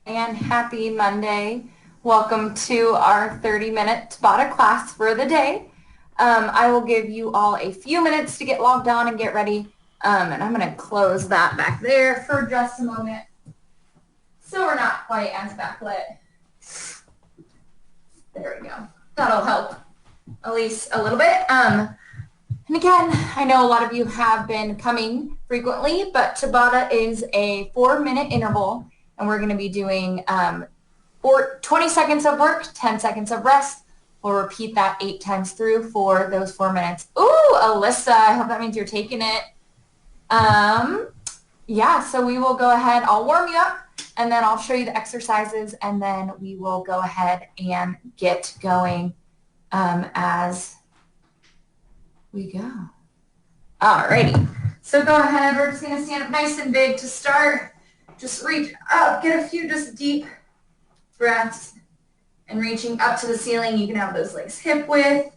And happy Monday. Welcome to our 30-minute Tabata class for the day. I will give you all a few minutes to get logged on and get ready. And I'm going to close that back there for just a moment so we're not quite as backlit. There we go. That'll help at least a little bit. And again, I know a lot of you have been coming frequently, but Tabata is a 4-minute interval, and we're going to be doing 20 seconds of work, 10 seconds of rest. We'll repeat that 8 times through for those 4 minutes. Ooh, Alyssa, I hope that means you're taking it. Yeah, so we will go ahead. I'll warm you up, and then I'll show you the exercises, and then we will go ahead and get going as we go. Alrighty, so go ahead. We're just going to stand up nice and big to start. Just reach up, get a few just deep breaths, and reaching up to the ceiling. You can have those legs hip width,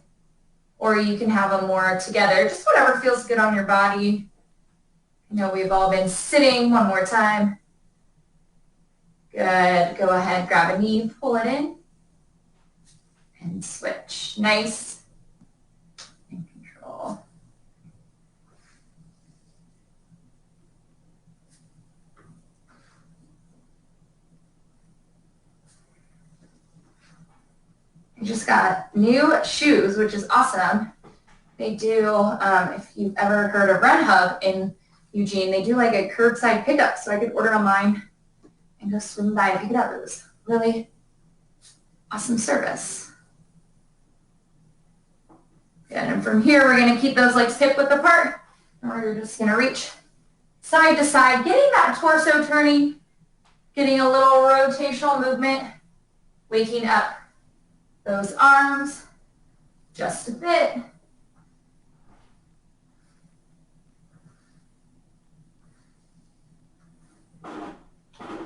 or you can have them more together, just whatever feels good on your body. I know we've all been sitting. One more time. Good. Go ahead, grab a knee, pull it in, and switch. Nice and control. I just got new shoes, which is awesome. They do, if you've ever heard of Run Hub in Eugene, they do like a curbside pickup, so I could order online and go swing by and pick it up. It was really awesome service. Good, and from here, we're gonna keep those legs hip width apart, and we're just gonna reach side to side, getting that torso turning, getting a little rotational movement, waking up those arms just a bit.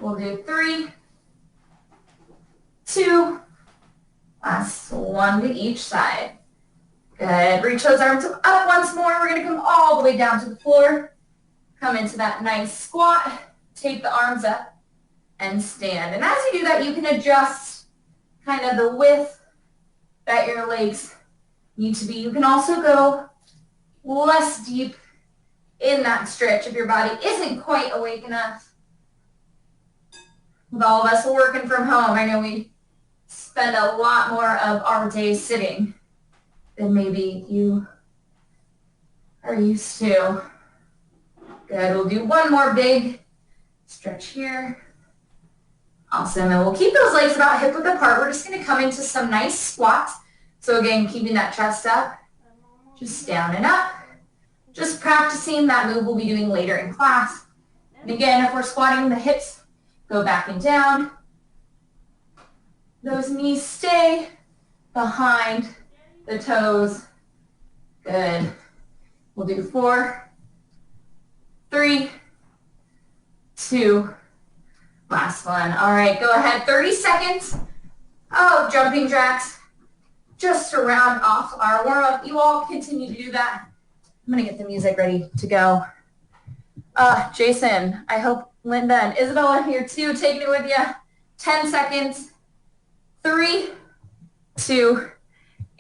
We'll do 3, 2, last one to each side. Good. Reach those arms up once more. We're going to come all the way down to the floor. Come into that nice squat. Take the arms up and stand. And as you do that, you can adjust kind of the width that your legs need to be. You can also go less deep in that stretch if your body isn't quite awake enough. With all of us working from home, I know we spend a lot more of our days sitting than maybe you are used to. Good, we'll do one more big stretch here. Awesome, and we'll keep those legs about hip width apart. We're just gonna come into some nice squats. So again, keeping that chest up, just down and up. Just practicing that move we'll be doing later in class. And again, if we're squatting, the hips go back and down. Those knees stay behind the toes. Good. We'll do 4, 3, 2, last one. All right, go ahead. 30 seconds of jumping jacks just to round off our warm-up. You all continue to do that. I'm going to get the music ready to go. Jason, I hope Linda and Isabella are here too, taking it with you. 10 seconds. 3, 2,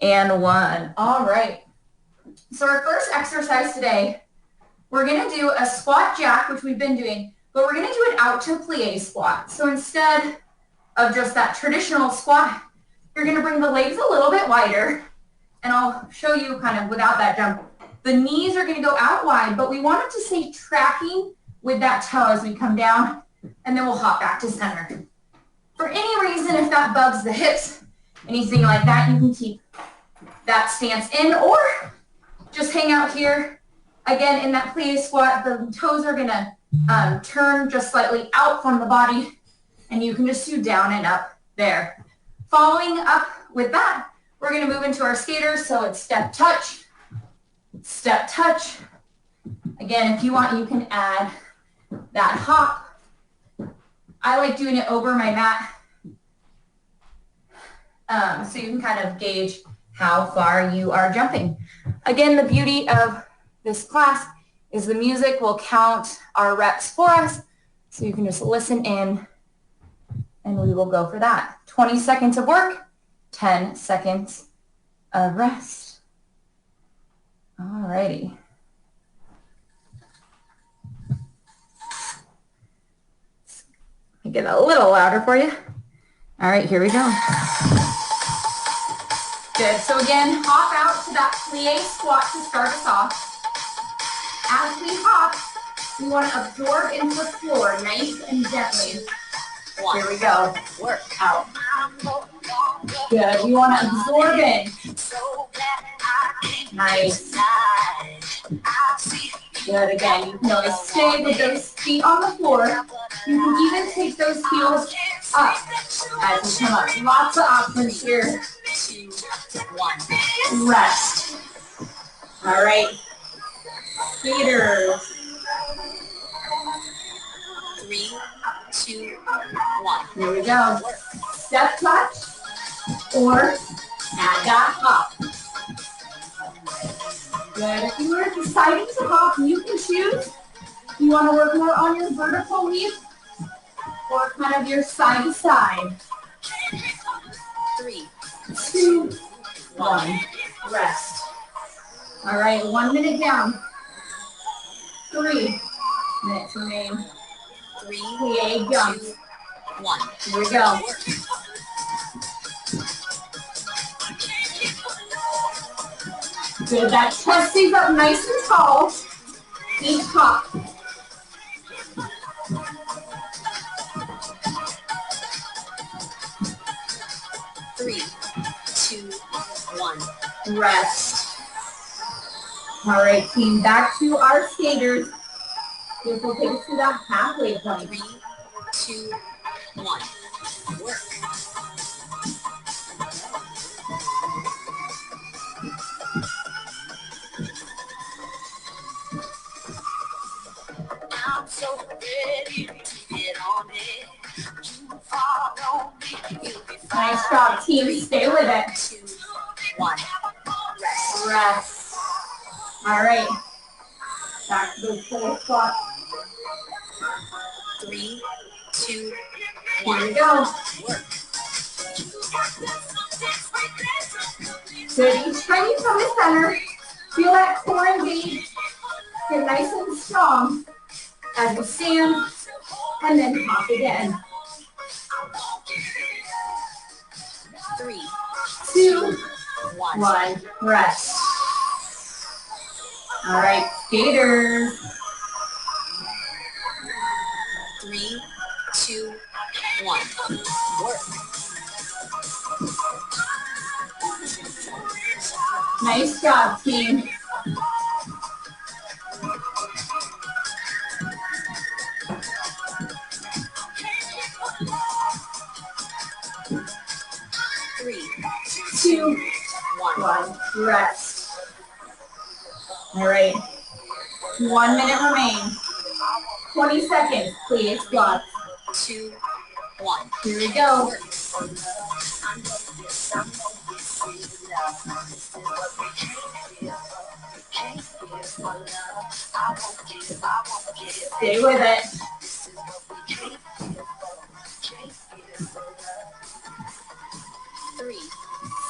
and 1. All right. So our first exercise today, we're going to do a squat jack, which we've been doing, but we're going to do it out to plie squat. So instead of just that traditional squat, you're going to bring the legs a little bit wider, and I'll show you kind of without that jump. The knees are going to go out wide, but we want it to stay tracking with that toe as we come down, and then we'll hop back to center. For any reason, if that bugs the hips, anything like that, you can keep that stance in or just hang out here. Again, in that plie squat, the toes are going to turn just slightly out from the body, and you can just do down and up there. Following up with that, we're going to move into our skaters, so it's step, touch. Again, if you want, you can add that hop. I like doing it over my mat, so you can kind of gauge how far you are jumping. Again, the beauty of this class is the music will count our reps for us, so you can just listen in and we will go for that. 20 seconds of work, 10 seconds of rest. Alrighty. Get a little louder for you. All right, here we go. Good. So again, hop out to that plie squat to start us off. As we hop, we want to absorb into the floor nice and gently. Here we go. Work out. Good. We want to absorb in. Nice. Good. Again, you can always stay with those feet on the floor. You can even take those heels up as you come up. Lots of options here. Rest. All right. Skaters. 3, 2, 1. Here we go. Step touch or add that hop. Good. If you are deciding to hop, you can choose. You want to work more on your vertical leap or kind of your side to side. 3, 2, 1. Rest. All right, 1 minute down. 3 minutes remain. 3, Plie jump. 2, 1. Here we go. Good. That chest stays up nice and tall. Each hop. 3, 2, 1. Rest. All right, team. Back to our skaters. This will take us to that halfway point. 3, 2, 1. Work. I'm so ready to get on it. You follow me, you'll be fine. Nice job, team. Stay with it. 2, 1. Rest. Rest. All right. Back to those full squats. 3, 2, Here 1. we go. Work. Good. Each time you come to center, feel that core engage. Get nice and strong as you stand and then hop again. 3, 2, 1. 1. Rest. All right, skaters. 3, 2, 1. Work. Nice job, team. Three, 2, 1. 1. Rest. All right. 1 minute remains. 20 seconds, please. Squats. 2, 1. Here we go. Stay with it. 3,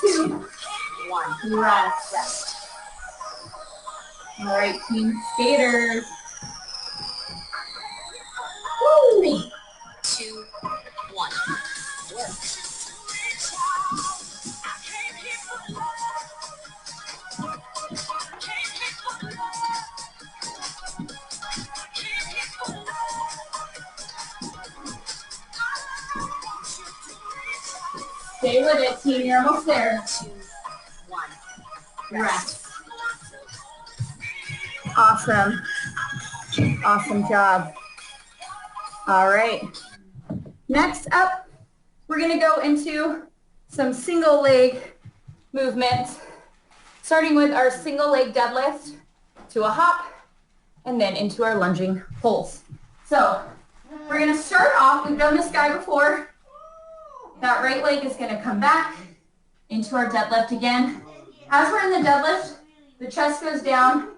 2, 1. rest. All right, team skaters. Woo! 3, 2, 1. Work. Stay with it, team. You're almost there. 2, 1. Rest. Awesome. Awesome job. All right. Next up, we're going to go into some single leg movements, starting with our single leg deadlift to a hop, and then into our lunging pulls. So we're going to start off, we've done this guy before. That right leg is going to come back into our deadlift again. As we're in the deadlift, the chest goes down.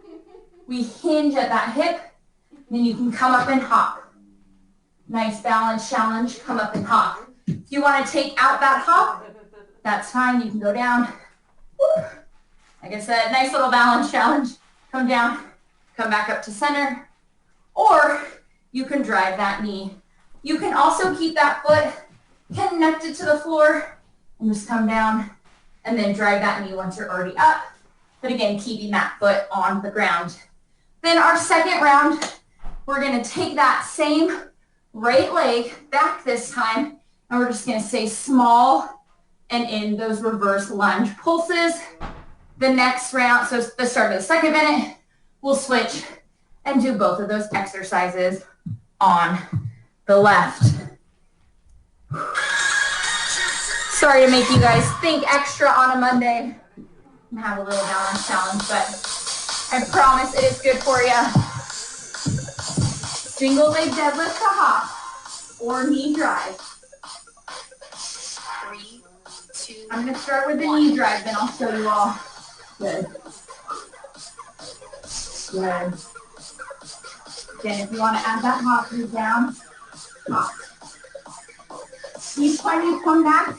We hinge at that hip. Then you can come up and hop. Nice balance challenge, come up and hop. If you want to take out that hop, that's fine. You can go down. Like I said, nice little balance challenge. Come down, come back up to center, or you can drive that knee. You can also keep that foot connected to the floor and just come down and then drive that knee once you're already up. But again, keeping that foot on the ground. Then our second round, we're gonna take that same right leg back this time, and we're just gonna stay small and in those reverse lunge pulses. The next round, so the start of the second minute, we'll switch and do both of those exercises on the left. Sorry to make you guys think extra on a Monday and have a little balance challenge, but I promise it is good for you. Single leg deadlift to hop or knee drive. 3, 2, I'm going to start with the knee drive, then I'll show you all. Good. Good. Again, if you want to add that hop, move down, hop. Each time you come back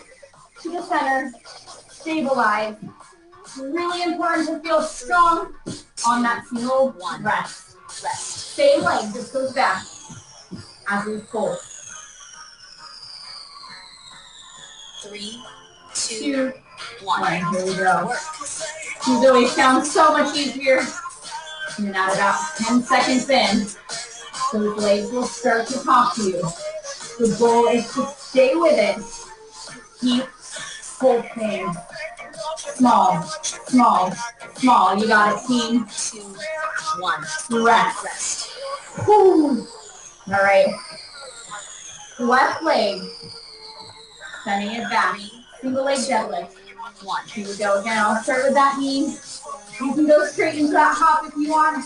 to the center, stabilize. It's really important to feel strong on that single rest. Same leg, just goes back as we pull. 3, 2, 1. Here we go. These always sound so much easier. And at about 10 seconds in, those legs will start to talk to you. The goal is to stay with it. Keep pulsing. Small, small, small. You got it, team. 2, 1. Rest. Whew. All right. Left leg. Sending it back. Single leg deadlift. 1. Here we go again. I'll start with that knee. You can go straight into that hop if you want.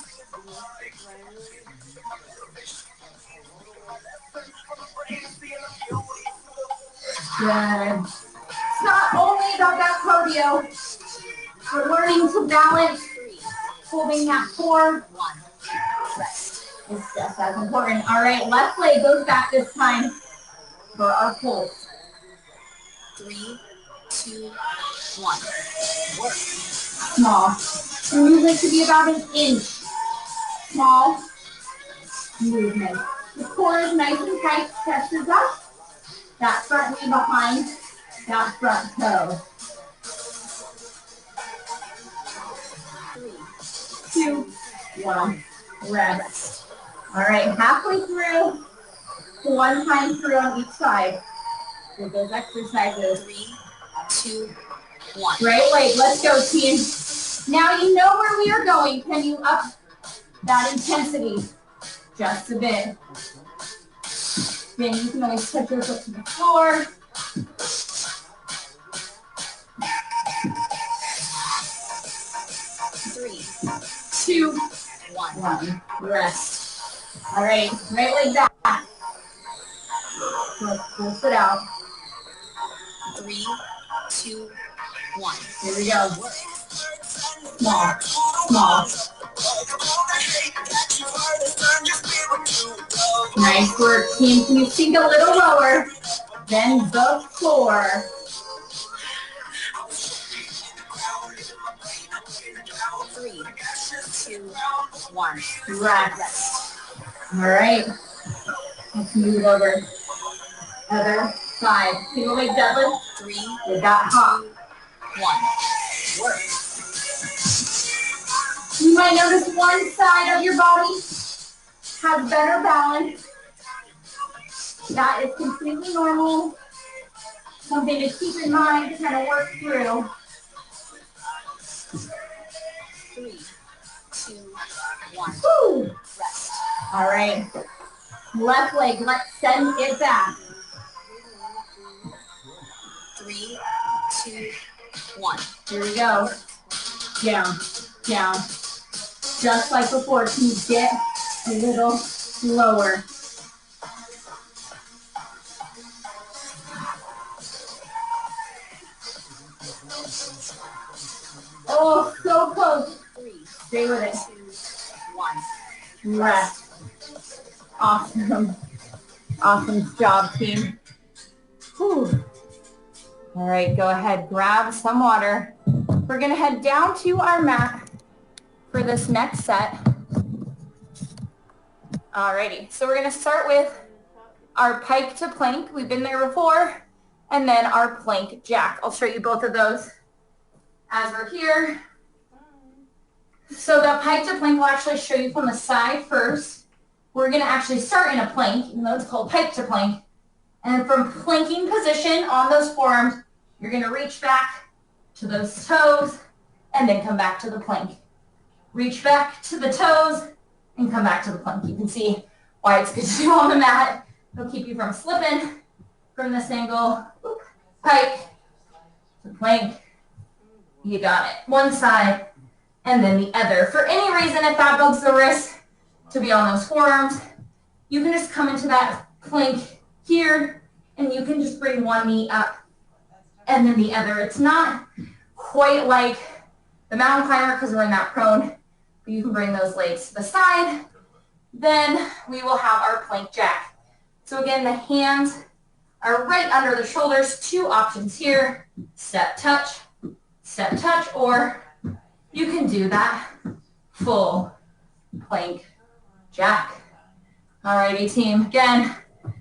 Good. It's not only about that cardio. We're learning to balance. Holding that core. 1. Rest. It's just as important. All right, left leg goes back this time for our pulls. 3, 2, 1. Work. Small. The movement should be about an inch. Small movement. The core is nice and tight, chest is up. That front knee behind that front toe. 3, 2, 1. Rest. All right, halfway through, one time through on each side with those exercises. 3, 2, 1. Right leg, let's go, team. Now you know where we are going. Can you up that intensity just a bit? Then you can always touch your foot to the floor. 3, 2, 1. Rest. All right, right leg back. Let's pulse it out. 3, 2, 1. Here we go. Small, small. Nice work, team. Can you sink a little lower than the floor? 3, 2, 1. Rest. All right. Let's move over. Other side. Single leg deadlift. 3, With that hop. 1. Work. You might notice one side of your body has better balance. That is completely normal. Something to keep in mind to kind of work through. 3, 2, 1. Woo! Rest. All right. Left leg, let's send it back. 3, 2, 1. Here we go. Down, down. Just like before, can you get a little lower? Oh, so close. 3, Stay with it. 2, 1. Rest. Awesome. Awesome job, team. Whew. All right, go ahead, grab some water. We're gonna head down to our mat for this next set. Alrighty, so we're gonna start with our pike to plank. We've been there before. And then our plank jack. I'll show you both of those as we're here. So the pike to plank will actually show you from the side first. We're gonna actually start in a plank, even though it's called pike to plank. And from planking position on those forearms, you're gonna reach back to those toes and then come back to the plank. Reach back to the toes and come back to the plank. You can see why it's good to do on the mat. It'll keep you from slipping from this angle. Pike to plank. You got it. One side and then the other. For any reason, if that bugs the wrist to be on those forearms, you can just come into that plank here and you can just bring one knee up and then the other. It's not quite like the mountain climber because we're in that prone, but you can bring those legs to the side. Then we will have our plank jack. So again, the hands are right under the shoulders. Two options here, step touch, or you can do that full plank jack. Alrighty team, again,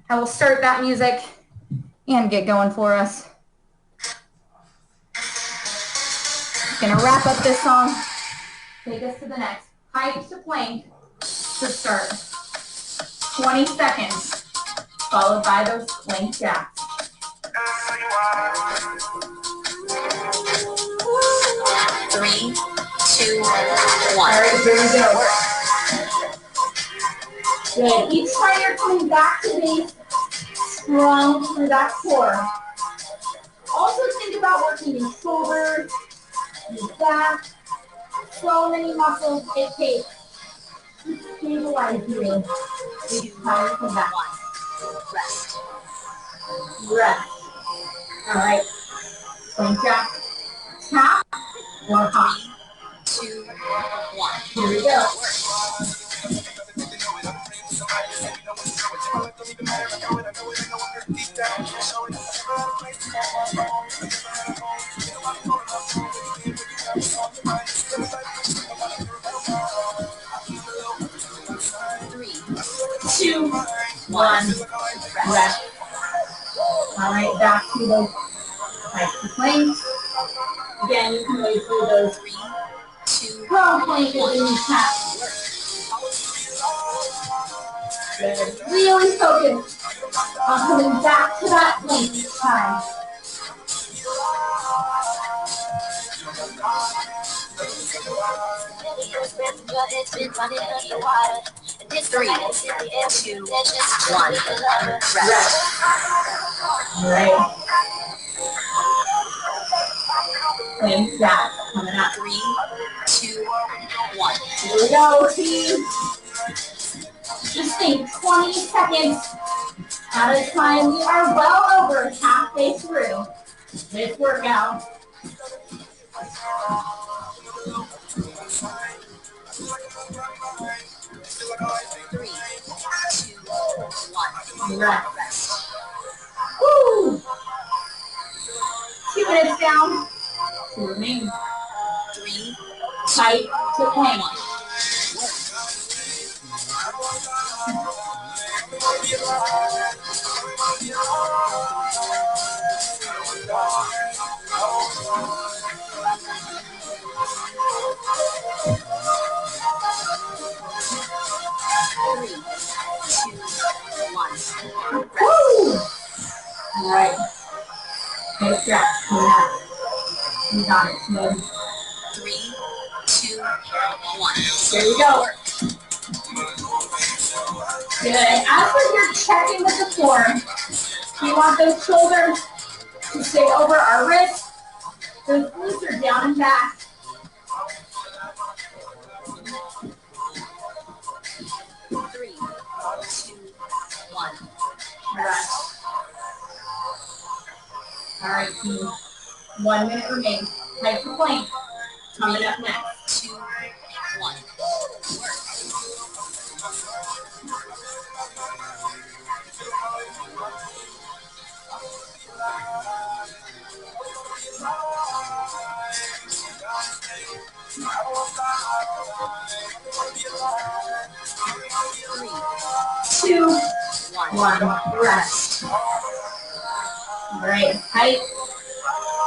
I will start that music and get going for us. Gonna wrap up this song, take us to the next. Pike to plank to start. 20 seconds, followed by those plank jacks. 3, 2, 1. All right, here we go. Good. Each time you're coming back to base, strong through that core. Also think about working your shoulders, your back, so many muscles it takes to stabilize you each time you come back. Rest. Rest. All right. Plank jack. Tap or hop. 3, 2, 1. Here we go. 3, 2, 1. Rest. All right, back to those pike to plank. Again, you can really do those 3, 2, prone plank and then you tap. Good. Really focus on coming back to that plank each time. 3, 2, 1. Rest. All right. Plank jack coming up. 3, 2, 1. Here we go, team. Just think 20 seconds at a time. We are well over halfway through this workout. 3, 2, 1. Rest. Woo! 2 minutes down. 2 remain. 3, Pike to plank. 1. Woo! All right. Take that. You got it, man. 3, 2, 1. There you go. Good. As we're here checking with the form, we want those shoulders to stay over our wrists. Those glutes are down and back. Three, 2, 1. Rest. All right, team. 1 minute remains. Pike to plank. Coming up next. 2, 1. 2, 1. Rest. All right, tight.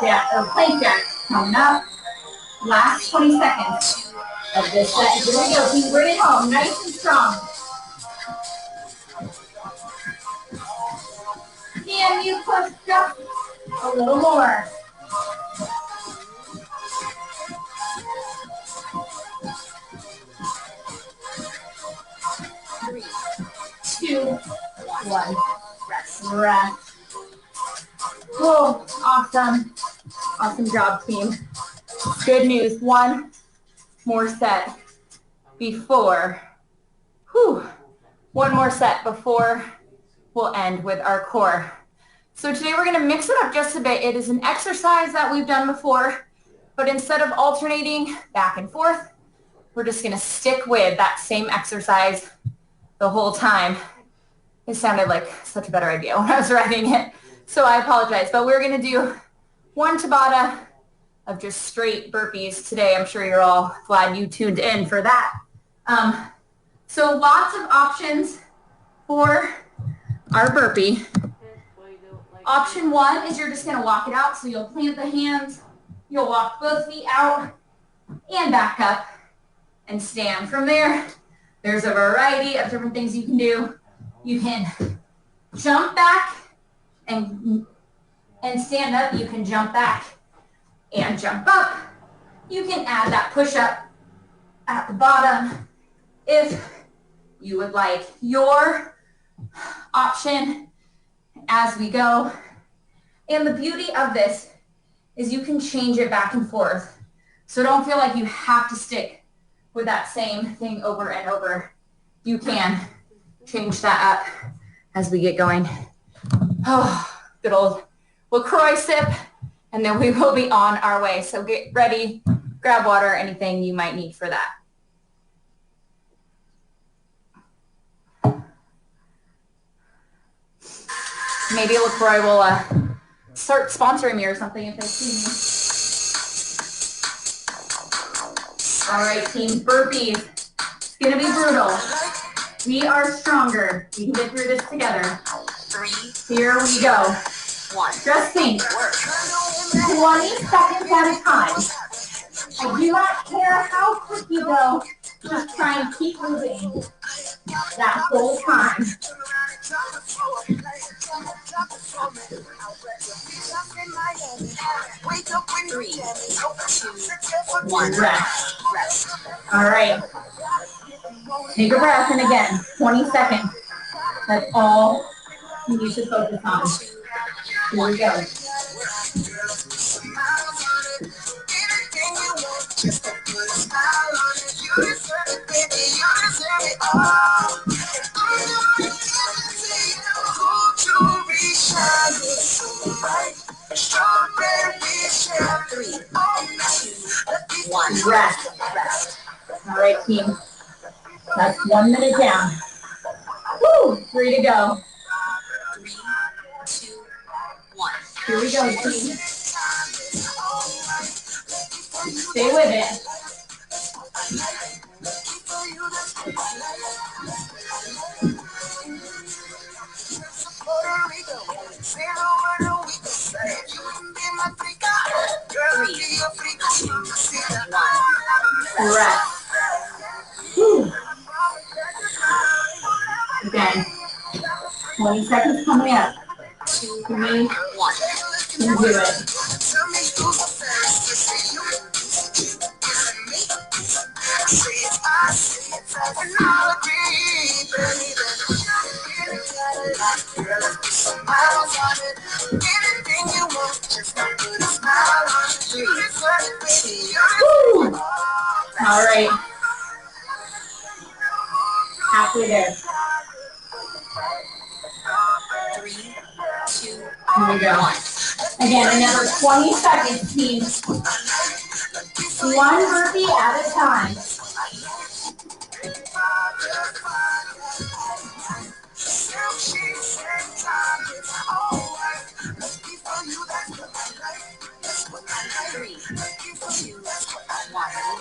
Yeah, or plank jack coming up. Last 20 seconds of this set. Here we go. Keep bringing it home. Nice and strong. Can you push just a little more? 3, 2, 1. Rest. Oh, awesome. Awesome job, team. Good news. One more set before. One more set before we'll end with our core. So today we're going to mix it up just a bit. It is an exercise that we've done before, but instead of alternating back and forth, we're just going to stick with that same exercise the whole time. It sounded like such a better idea when I was writing it, so I apologize. But we're going to do one Tabata of just straight burpees today. I'm sure you're all glad you tuned in for that. So lots of options for our burpee. Option 1 is you're just going to walk it out. So you'll plant the hands, you'll walk both feet out and back up and stand. From there, there's a variety of different things you can do. You can jump back and stand up. You can jump back and jump up. You can add that push-up at the bottom if you would like. Your option as we go. And the beauty of this is you can change it back and forth. So don't feel like you have to stick with that same thing over and over. You can change that up as we get going. Oh, good old LaCroix sip, and then we will be on our way. So get ready, grab water, anything you might need for that. Maybe LaCroix will start sponsoring me or something if they see me. All right, team, burpees. It's going to be brutal. We are stronger. We can get through this together. 3, Here we go. 1. Just think, 20 seconds at a time. I do not care how quick you go. Just try and keep moving that whole time. Three, 2, 1. Rest. All right. Take a breath, and again, 20 seconds. That's all you need to focus on. Here we go. Three, 2, 1. Rest. All right, team. That's 1 minute down. Woo! 3 to go. 3, 2, 1. Here we go, team. Stay with it. Rest. Whew. Again, 20 seconds coming up. 2, 3, 1. and do it. Woo! All right. Halfway there. 3, 2, Here we go. 1. Again, another 20 seconds, team. 1 burpee at a time.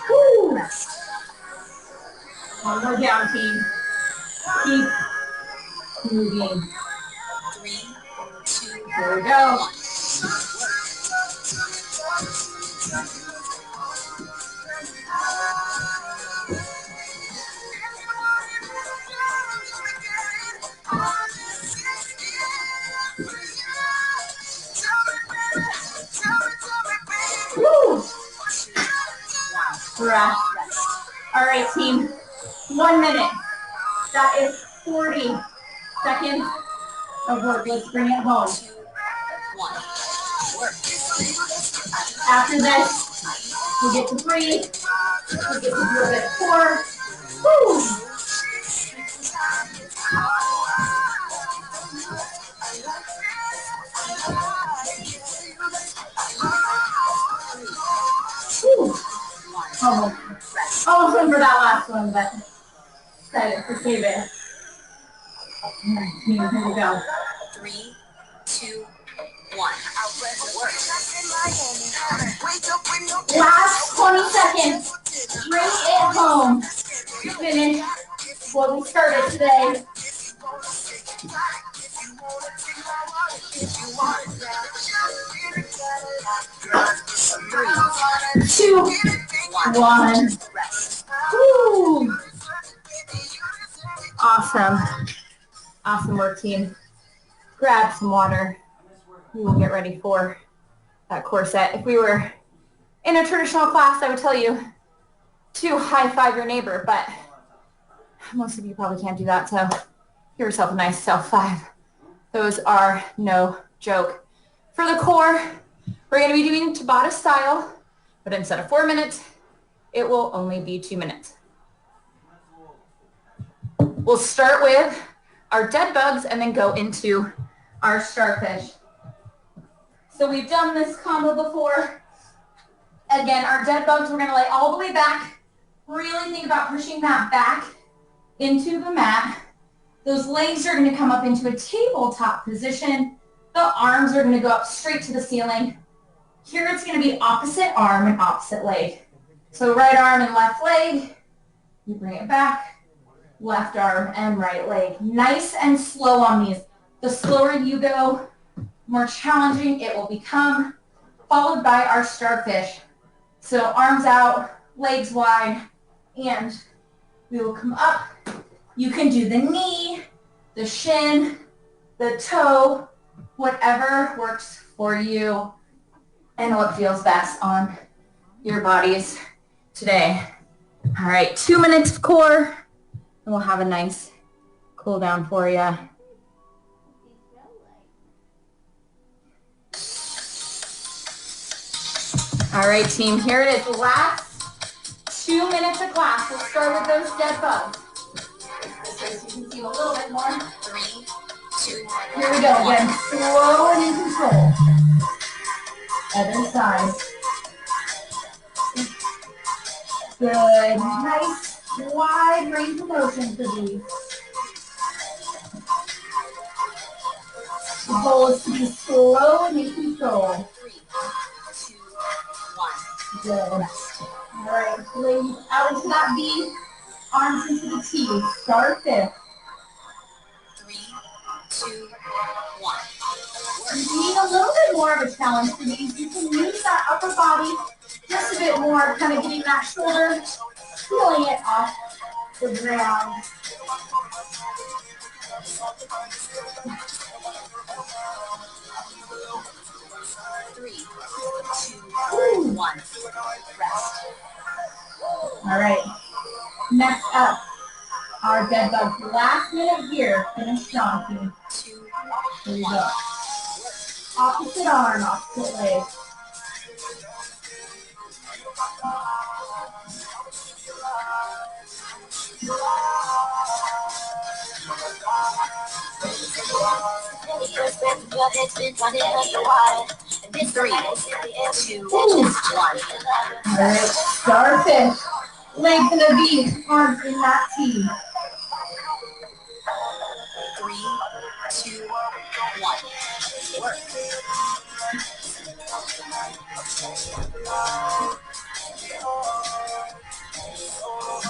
Woo! One more down, team. Keep moving. 3, 2, Here we go. 1. Woo! Rest. All right, team. 1 minute. That is 40 seconds of work. Let's bring it home. 2, 1. Work. After this, we get to breathe. We get to do a bit of core. Woo! Woo. Almost went for that last one, but decided to save it. Here we go. 3, 2, 1. Last 20 seconds. Bring it home. Finish what we started today. 3, 2, 1. Woo! Awesome. Awesome work, team. Grab some water. We will get ready for that core set. If we were in a traditional class, I would tell you to high-five your neighbor, but most of you probably can't do that, so give yourself a nice self-five. Those are no joke. For the core, we're going to be doing Tabata style, but instead of 4 minutes, it will only be 2 minutes. We'll start with our dead bugs and then go into our starfish. So we've done this combo before. Again, our dead bugs, we're going to lay all the way back. Really think about pushing that back into the mat. Those legs are going to come up into a tabletop position. The arms are going to go up straight to the ceiling. Here it's going to be opposite arm and opposite leg. So right arm and left leg. You bring it back. Left arm and right leg. Nice and slow on these. The slower you go, more challenging it will become, followed by our starfish. So arms out, legs wide, and we will come up. You can do the knee, the shin, the toe, whatever works for you and what feels best on your bodies today. All right, 2 minutes of core, and we'll have a nice cool down for you. All right, team, here it is. Last 2 minutes of class. We'll start with those dead bugs. This way so you can see a little bit more. 3, 2, Here we go again. Slow and in control. Other side. Good. Nice wide range of motion for these. The goal is to be slow and in control. 3, 2, 1. Good. All right, legs out into that V, arms into the T. Start this. 3, 2, 1. You need a little bit more of a challenge for these. You can use that upper body just a bit more, kind of getting that shoulder, peeling it off the ground. Three, two, 1. Rest. All right. Next up, our dead bugs. Last minute here. Finish strong, team. 2, Here we go. Opposite arm, opposite leg. Three, 2, 1. All right, starfish. Legs in a V, arms in that T. 3, 2, 1. Work.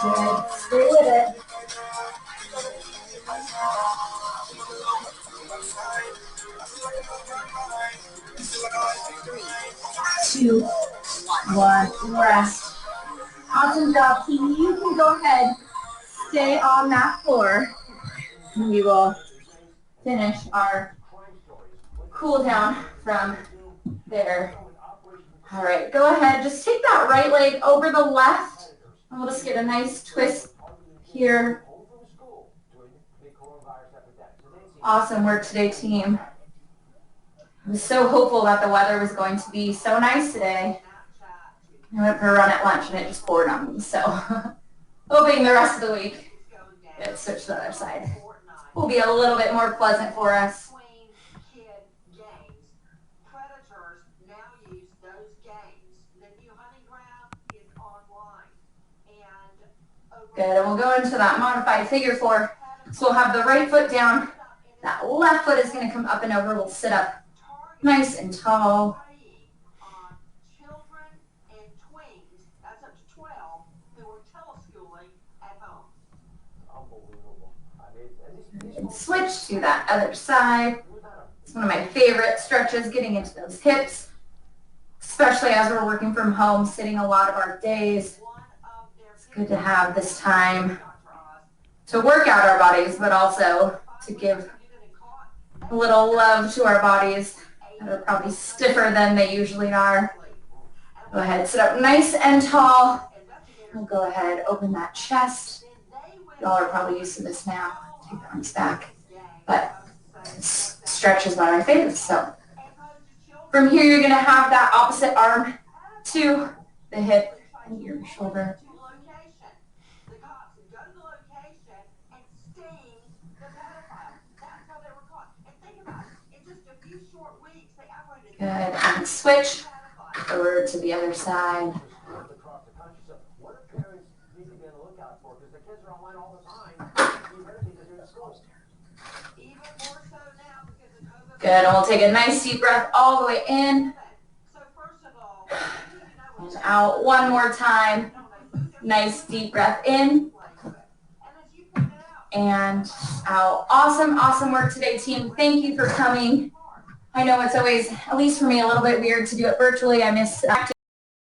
Good. Stay with it. 2, 1, rest. Awesome job, team. You can go ahead, stay on that floor. We will finish our cool down from there. All right, go ahead. Just take that right leg over the left. And we'll just get a nice twist here. Awesome work today, team. I was so hopeful that the weather was going to be so nice today. I went for a run at lunch and it just poured on me. So hoping the rest of the week it switched to the other side will be a little bit more pleasant for us. Good, and we'll go into that modified figure 4. So we'll have the right foot down. That left foot is going to come up and over. We'll sit up nice and tall. And switch to that other side. It's one of my favorite stretches, getting into those hips, especially as we're working from home, sitting a lot of our days. It's good to have this time to work out our bodies, but also to give a little love to our bodies that are probably stiffer than they usually are. Go ahead, sit up nice and tall. We'll go ahead, open that chest. Y'all are probably used to this now. Take the arms back. But stretch is one of my favorites. So from here, you're going to have that opposite arm to the hip and your shoulder. Good, and switch over to the other side. Good, and we'll take a nice deep breath all the way in and out one more time. Nice deep breath in and out. Awesome, awesome work today, team. Thank you for coming. I know it's always, at least for me, a little bit weird to do it virtually. I miss